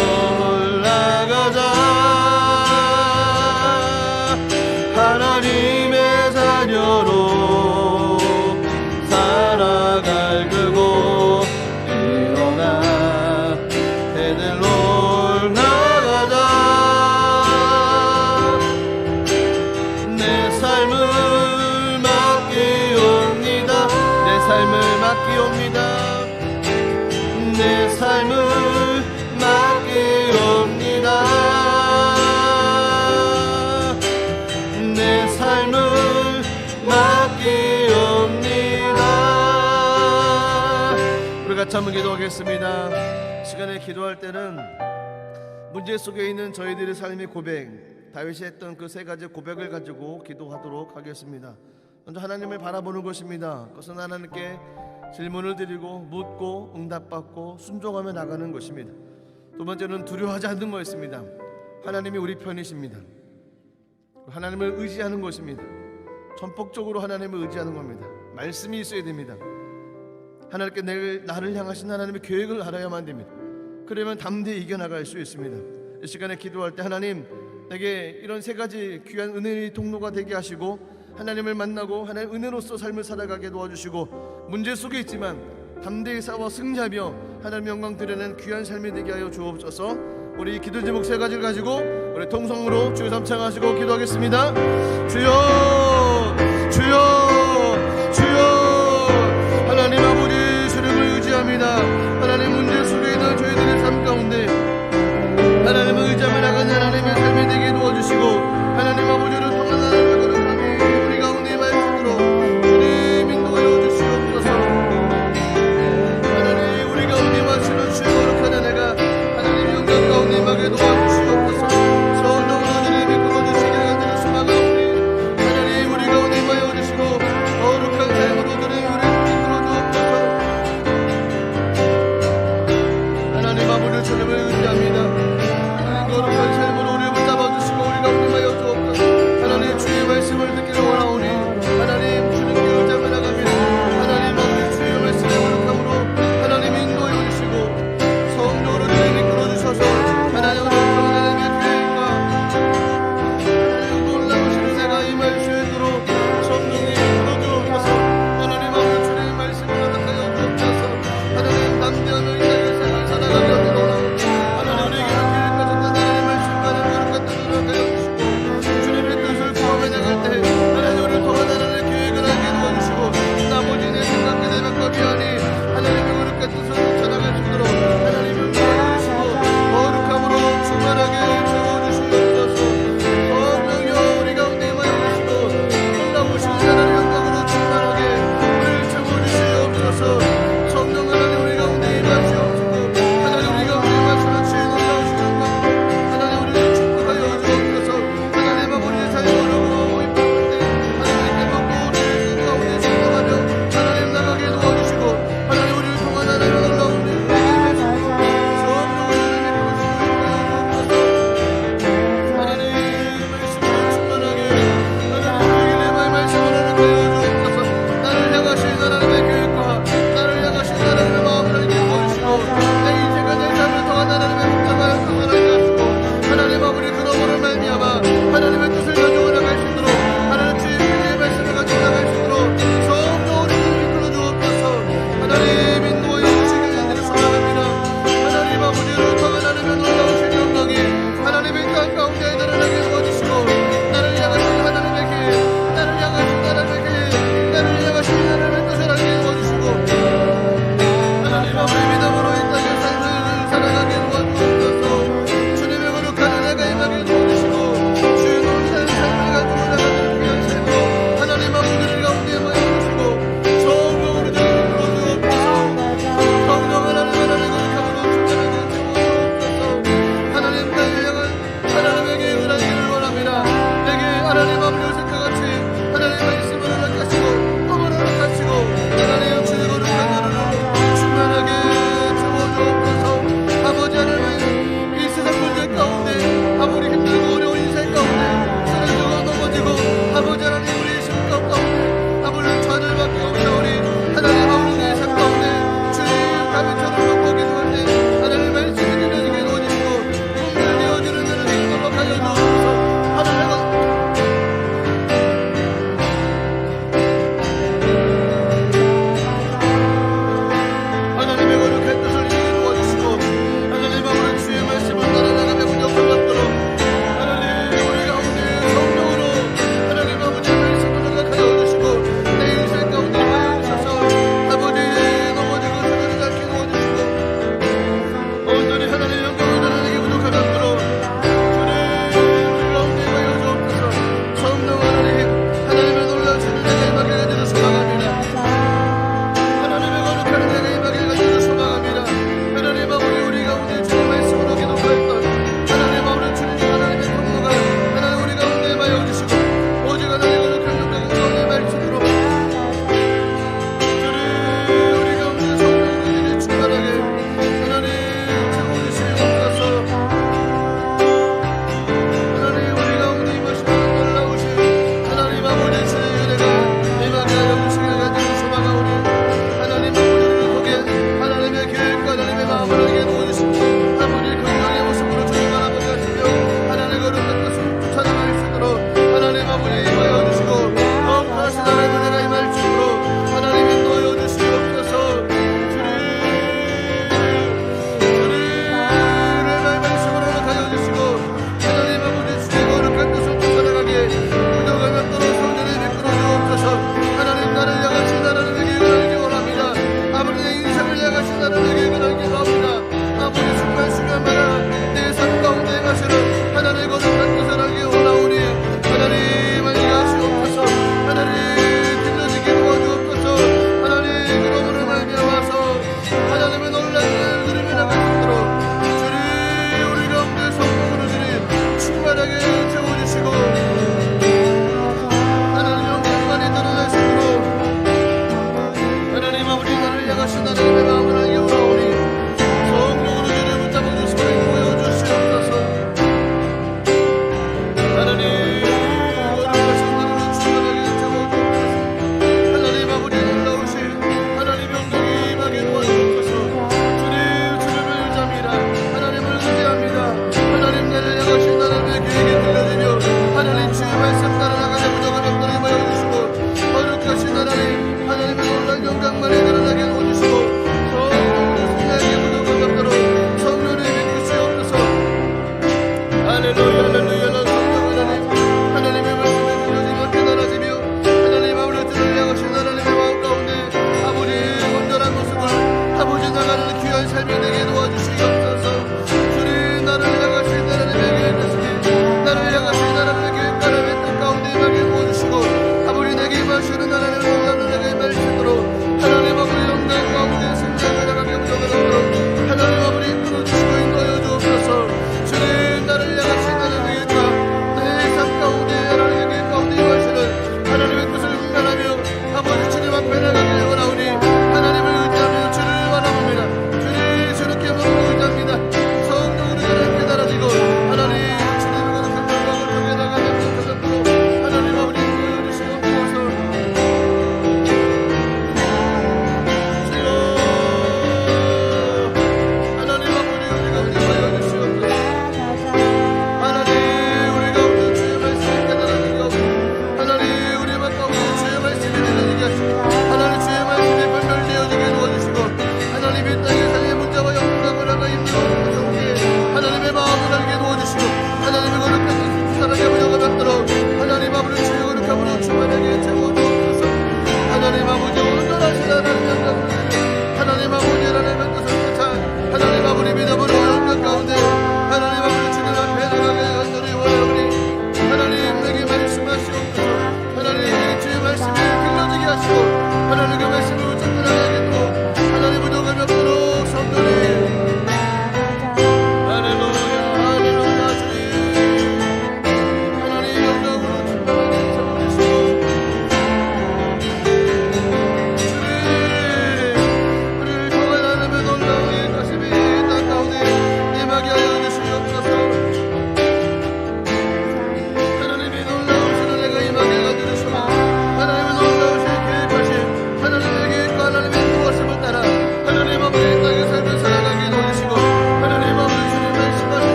삶을 맡기옵니다. 내 삶을 맡기옵니다. 우리 같이 한번 기도하겠습니다. 시간에 기도할 때는 문제 속에 있는 저희들의 삶의 고백, 다윗이 했던 그 세 가지 고백을 가지고 기도하도록 하겠습니다. 먼저 하나님을 바라보는 것입니다. 그것은 하나님께 질문을 드리고 묻고 응답받고 순종하며 나가는 것입니다. 두 번째는 두려워하지 않는 것입니다. 하나님이 우리 편이십니다. 하나님을 의지하는 것입니다. 전폭적으로 하나님을 의지하는 겁니다. 말씀이 있어야 됩니다. 하나님께 나를 향하신 하나님의 계획을 알아야만 됩니다. 그러면 담대히 이겨나갈 수 있습니다. 이 시간에 기도할 때 하나님, 내게 이런 세 가지 귀한 은혜의 통로가 되게 하시고 하나님을 만나고 하나님 은혜로서 삶을 살아가게 도와주시고 문제 속에 있지만 담대히 싸워 승리하며 하나님 영광 드리는 귀한 삶이 되게 하여 주옵소서. 우리 기도 제목 세 가지를 가지고 우리 통성으로 주여 삼창하시고 기도하겠습니다. 주여 주여 주여. 하나님 아버지 주님을 의지합니다. 하나님 문제 속에 있는 저희들의 삶 가운데 하나님을 의지하며 나가는 하나님의 삶이 되게 도와주시고 하나님 아버지를 평안하는 거룩함이 우리 가운데 말씀으로 주님 인도하여 주시옵소서. 하나님 우리 가운데 마시는 주의 거룩한 은혜가 하나님 영광 가운데 임하게 도와주시옵소서. 서울도 주님이 끌어주시기를 간절히 소망하오니 하나님 우리 가운데 임하여 주시고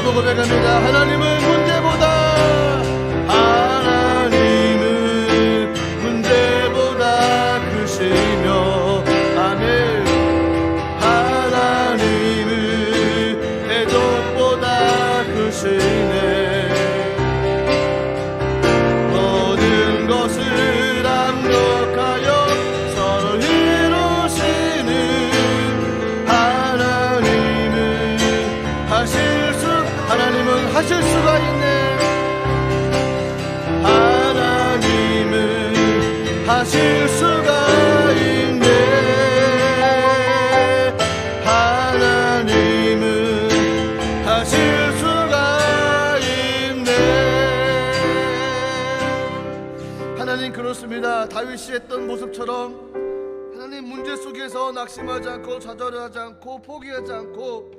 바라보고 배갑니다. 하나님은 문제보다 크시며 아멘. 하나님은 해독보다 크시네. 모든 것을 합력하여 서로 이루시는 하나님은 하실 수가 있네. 하나님은 하실 수가 있네. 하나님은 하실 수가 있네. 하나님 그렇습니다. 다윗이 했던 모습처럼 하나님 문제 속에서 낙심하지 않고 좌절하지 않고 포기하지 않고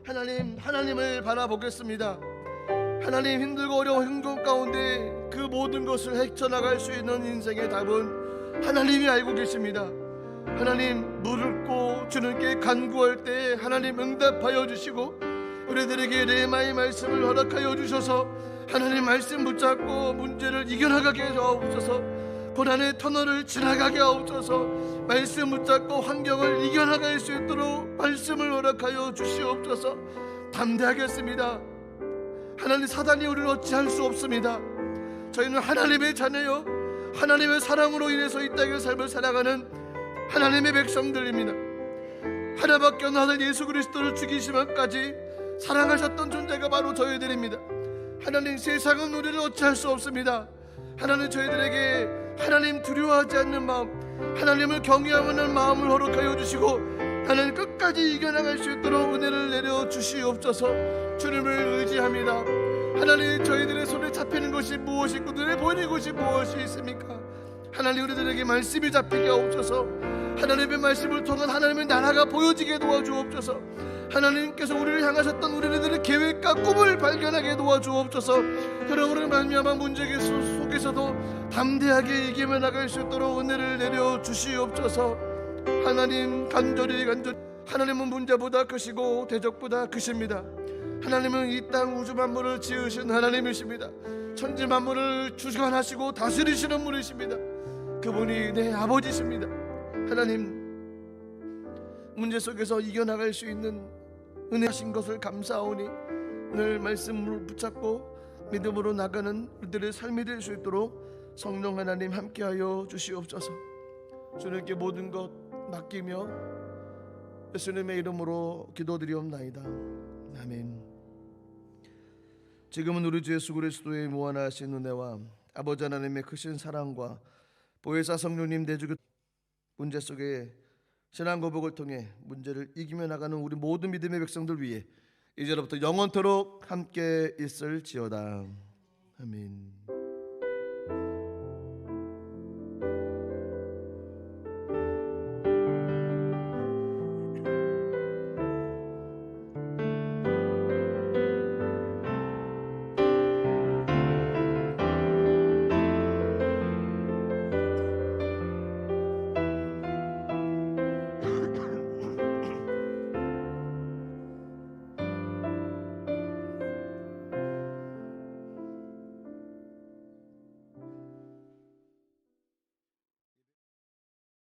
하나님을 바라보겠습니다. 하나님 힘들고 어려운 행동 가운데 그 모든 것을 헤쳐나갈 수 있는 인생의 답은 하나님이 알고 계십니다. 하나님 무릎 꿇고 주님께 간구할 때 하나님 응답하여 주시고 우리들에게 레마의 말씀을 허락하여 주셔서 하나님 말씀 붙잡고 문제를 이겨나가게 하옵소서. 고난의 터널을 지나가게 하옵소서. 말씀 붙잡고 환경을 이겨나갈 수 있도록 말씀을 허락하여 주시옵소서. 담대하겠습니다. 하나님 사단이 우리를 어찌할 수 없습니다. 저희는 하나님의 자녀요 하나님의 사랑으로 인해서 이 땅의 삶을 살아가는 하나님의 백성들입니다. 하나밖에 없는 아들 예수 그리스도를 죽이시면까지 사랑하셨던 존재가 바로 저희들입니다. 하나님 세상은 우리를 어찌할 수 없습니다. 하나님 저희들에게 하나님 두려워하지 않는 마음, 하나님을 경외하는 마음을 허락하여 주시고 하나님 끝까지 이겨나갈 수 있도록 은혜를 내려 주시옵소서. 주님을 의지합니다. 하나님 저희들의 손에 잡히는 것이 무엇이 있고 눈에 보이는 것이 무엇이 있습니까? 하나님 우리들에게 말씀이 잡히게 하옵소서. 하나님의 말씀을 통한 하나님의 나라가 보여지게 도와주옵소서. 하나님께서 우리를 향하셨던 우리들의 계획과 꿈을 발견하게 도와주옵소서. 여러분을 말미암아 문제 속에서도 담대하게 이기며 나갈 수 있도록 은혜를 내려 주시옵소서. 하나님 간절히 하나님은 문제보다 크시고 대적보다 크십니다. 하나님은 이 땅 우주 만물을 지으신 하나님이십니다. 천지 만물을 주관하시고 다스리시는 분이십니다. 그분이 내 아버지십니다. 하나님 문제 속에서 이겨나갈 수 있는 은혜하신 것을 감사하오니 오늘 말씀을 붙잡고 믿음으로 나가는 우리들의 삶이 될 수 있도록 성령 하나님 함께하여 주시옵소서. 주님께 모든 것 맡기며 예수님의 이름으로 기도드리옵나이다. 아멘. 지금은 우리 주 예수 그리스도의 무한하신 은혜와 아버지 하나님의 크신 사랑과 보혜사 성령님 내주교 문제 속에 신앙 고백을 통해 문제를 이기며 나가는 우리 모든 믿음의 백성들 위해 이제로부터 영원토록 함께 있을지어다. 아멘.